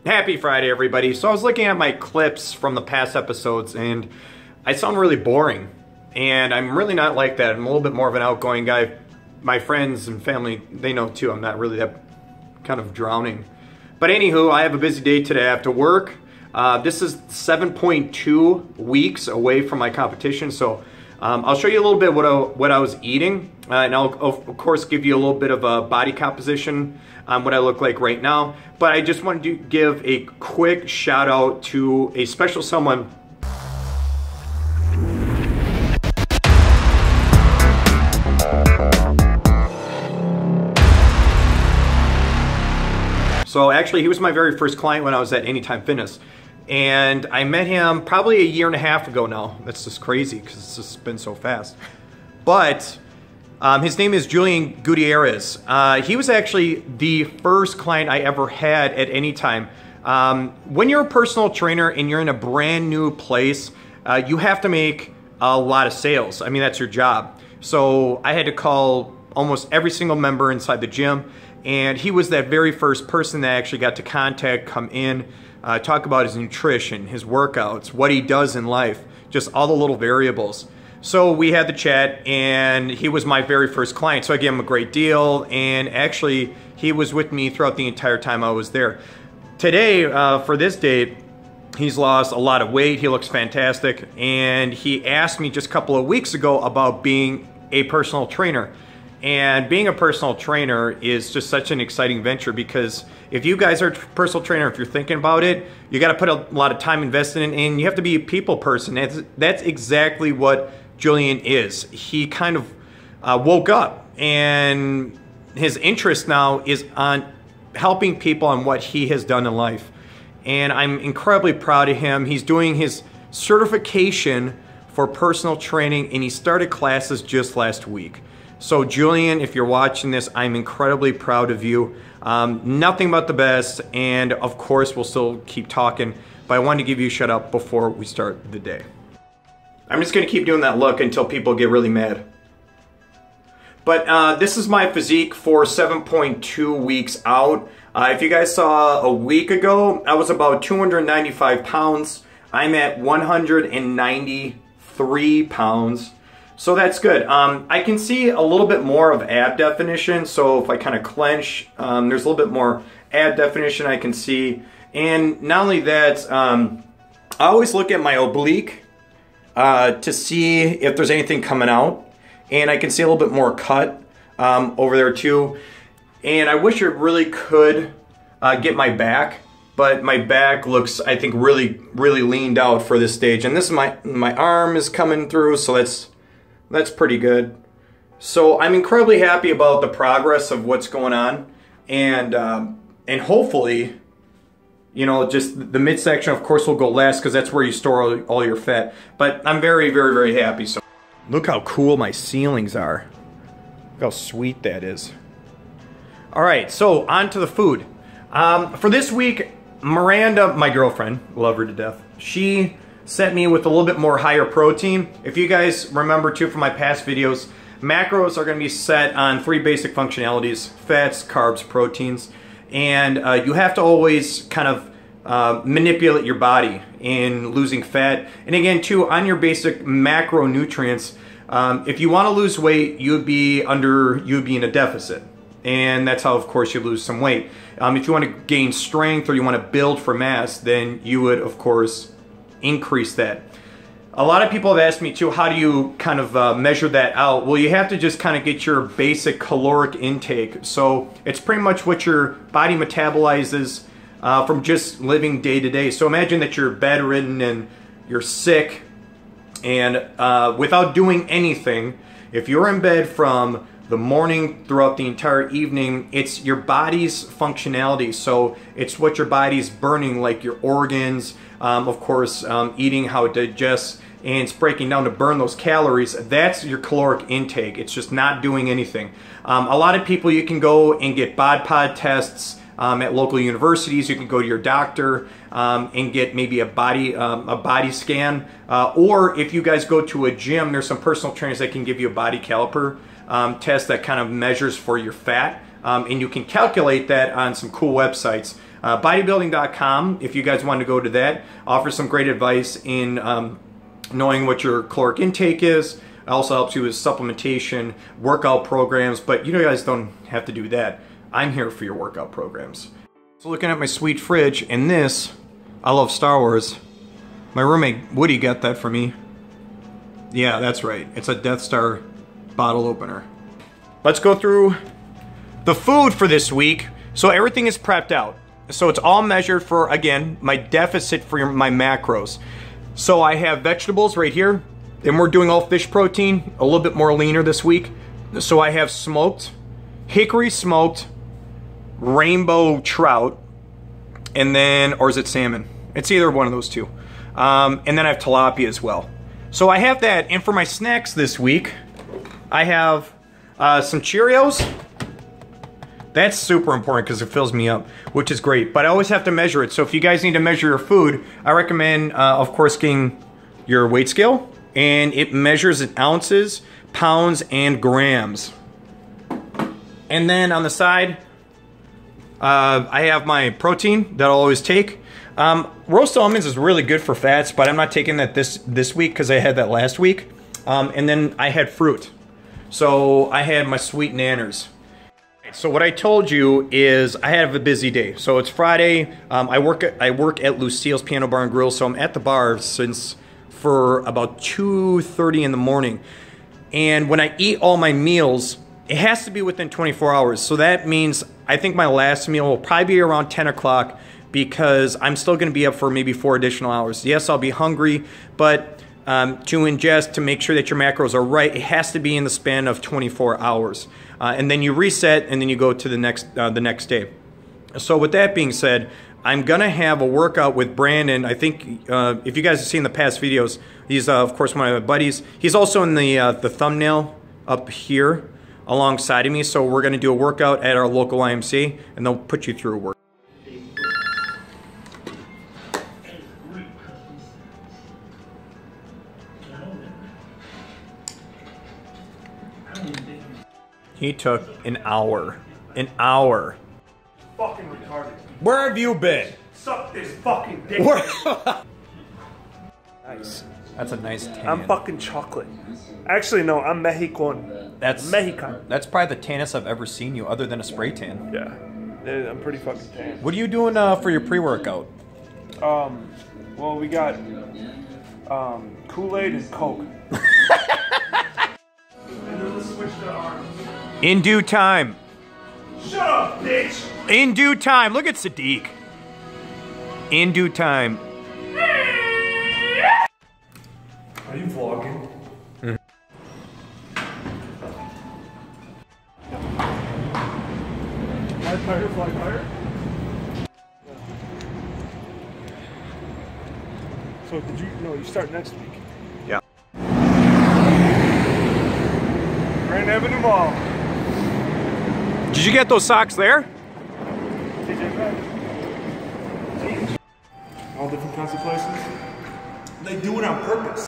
Happy Friday, everybody. So I was looking at my clips from the past episodes and I sound really boring. And I'm really not like that. I'm a little bit more of an outgoing guy. My friends and family, they know too, I'm not really that kind of drowning. But anywho, I have a busy day today. I have to work. This is 7.2 weeks away from my competition. So I'll show you a little bit what I was eating. And I'll, of course, give you a little bit of a body composition on what I look like right now. But I just wanted to give a quick shout out to a special someone. So actually, he was my very first client when I was at Anytime Fitness. And I met him probably a year and a half ago now. That's just crazy because it's just been so fast. But his name is Julian Gutierrez. He was actually the first client I ever had at Anytime. When you're a personal trainer and you're in a brand new place, you have to make a lot of sales. I mean, that's your job. So I had to call almost every single member inside the gym. And he was that very first person that I actually got to contact, come in, talk about his nutrition, his workouts, what he does in life, just all the little variables. So we had the chat and he was my very first client. So I gave him a great deal and actually he was with me throughout the entire time I was there. Today, for this date, he's lost a lot of weight. He looks fantastic. And he asked me just a couple of weeks ago about being a personal trainer. And being a personal trainer is just such an exciting venture because if you guys are a personal trainer, if you're thinking about it, you got to put a lot of time invested in, and you have to be a people person. That's exactly what Julian is. He kind of woke up, and his interest now is on helping people on what he has done in life. And I'm incredibly proud of him. He's doing his certification for personal training, and he started classes just last week. So Julian, if you're watching this, I'm incredibly proud of you. Nothing but the best, and of course we'll still keep talking, but I wanted to give you a shout out before we start the day. I'm just gonna keep doing that look until people get really mad. But this is my physique for 7.2 weeks out. If you guys saw a week ago, I was about 295 pounds. I'm at 193 pounds. So that's good. I can see a little bit more of ab definition. So if I kind of clench, there's a little bit more ab definition I can see. And not only that, I always look at my oblique to see if there's anything coming out. And I can see a little bit more cut over there too. And I wish it really could get my back. But my back looks, I think, really leaned out for this stage. And this is my arm is coming through, so that's pretty good. So I'm incredibly happy about the progress of what's going on, and hopefully, you know, just the midsection, of course, will go last because that's where you store all your fat. But I'm very happy. So look how cool my ceilings are. Look how sweet that is. All right, so on to the food. For this week, Miranda, my girlfriend, love her to death. She sent me with a little bit more higher protein. If you guys remember too from my past videos, macros are going to be set on 3 basic functionalities: fats, carbs, proteins. And you have to always kind of manipulate your body in losing fat. And again too, on your basic macronutrients, if you want to lose weight, you'd be in a deficit. And that's how, of course, you lose some weight. If you want to gain strength or you want to build for mass, then you would, of course, increase that. A lot of people have asked me too, how do you kind of measure that out? Well, you have to just kind of get your basic caloric intake. So it's pretty much what your body metabolizes from just living day to day. So imagine that you're bedridden and you're sick, and without doing anything, if you're in bed from the morning throughout the entire evening, it's your body's functionality. So it's what your body's burning, like your organs, of course, eating, how it digests, and it's breaking down to burn those calories. That's your caloric intake. It's just not doing anything. A lot of people, you can go and get bod pod tests at local universities. You can go to your doctor and get maybe a body scan. Or if you guys go to a gym, there's some personal trainers that can give you a body caliper test that kind of measures for your fat. And you can calculate that on some cool websites. Bodybuilding.com, if you guys want to go to that, offers some great advice in knowing what your caloric intake is. It also helps you with supplementation, workout programs, but you guys don't have to do that. I'm here for your workout programs. So looking at my sweet fridge, and this, I love Star Wars. My roommate Woody got that for me. Yeah, that's right. It's a Death Star bottle opener. Let's go through the food for this week. So everything is prepped out. So it's all measured for, again, my deficit for my macros. So I have vegetables right here, and we're doing all fish protein, a little bit more leaner this week. So I have smoked, hickory smoked, rainbow trout, and then, or is it salmon? It's either one of those two. And then I have tilapia as well. So I have that, and for my snacks this week, I have some Cheerios. That's super important because it fills me up, which is great. But I always have to measure it. So if you guys need to measure your food, I recommend, of course, getting your weight scale. And it measures in ounces, pounds, and grams. And then on the side, I have my protein that I'll always take. Roasted almonds is really good for fats, but I'm not taking that this week because I had that last week. And then I had fruit. So I had my sweet nanners. So what I told you is I have a busy day. So it's Friday. I work at Lucille's Piano Bar and Grill, so I'm at the bar for about 2:30 in the morning. And when I eat all my meals, it has to be within 24 hours. So that means I think my last meal will probably be around 10 o'clock because I'm still going to be up for maybe 4 additional hours. Yes, I'll be hungry, but to ingest, to make sure that your macros are right, it has to be in the span of 24 hours. And then you reset, and then you go to the next day. So with that being said, I'm going to have a workout with Brandon. I think if you guys have seen the past videos, he's, of course, one of my buddies. He's also in the thumbnail up here alongside of me. So we're going to do a workout at our local IMC, and they'll put you through a workout. He took an hour. An hour. Fucking retarded. Where have you been? Suck this fucking dick. Nice. That's a nice tan. I'm fucking chocolate. Actually, no, I'm Mexican. That's Mexican. That's probably the tannest I've ever seen you, other than a spray tan. Yeah, I'm pretty fucking tan. What are you doing for your pre-workout? Well, we got Kool-Aid and Coke. And then let's switch to arms. In due time. Shut up, bitch! In due time. Look at Sadiq. In due time. Are you vlogging? Mm-hmm. Fly tire? So did you, no, you start next week. Yeah. Grand Avenue Mall. Did you get those socks there? All different kinds of places. They do it on purpose.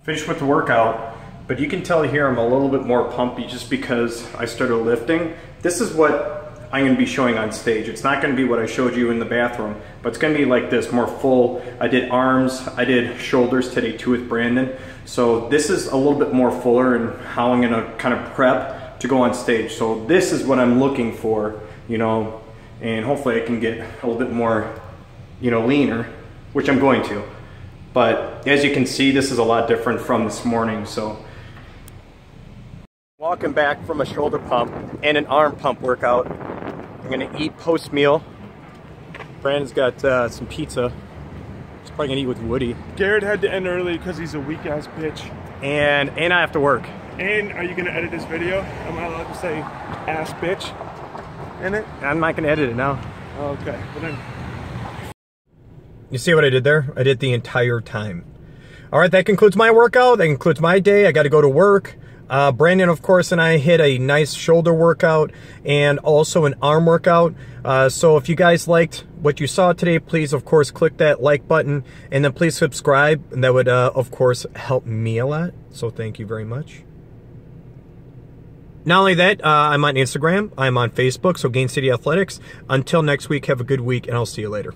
Finished with the workout, but you can tell here I'm a little bit more pumpy just because I started lifting. This is what I'm going to be showing on stage. It's not going to be what I showed you in the bathroom, but it's going to be like this, more full. I did arms, I did shoulders today too with Brandon. So this is a little bit more fuller and how I'm going to kind of prep to go on stage. So this is what I'm looking for, you know, and hopefully I can get a little bit more, you know, leaner, which I'm going to. But as you can see, this is a lot different from this morning. So walking back from a shoulder pump and an arm pump workout. I'm gonna eat post-meal. Brandon's got some pizza. He's probably gonna eat with Woody. Garrett had to end early because he's a weak-ass bitch. And I have to work. And are you gonna edit this video? Am I allowed to say ass bitch in it? I'm not gonna edit it now. Okay, well then. You see what I did there? I did the entire time. All right, that concludes my workout. That concludes my day. I gotta go to work. Brandon, of course, and I hit a nice shoulder workout and also an arm workout. So if you guys liked what you saw today, please, of course, click that like button and then please subscribe. And that would, of course, help me a lot. So thank you very much. Not only that, I'm on Instagram. I'm on Facebook, so Gain City Athletics. Until next week, have a good week, and I'll see you later.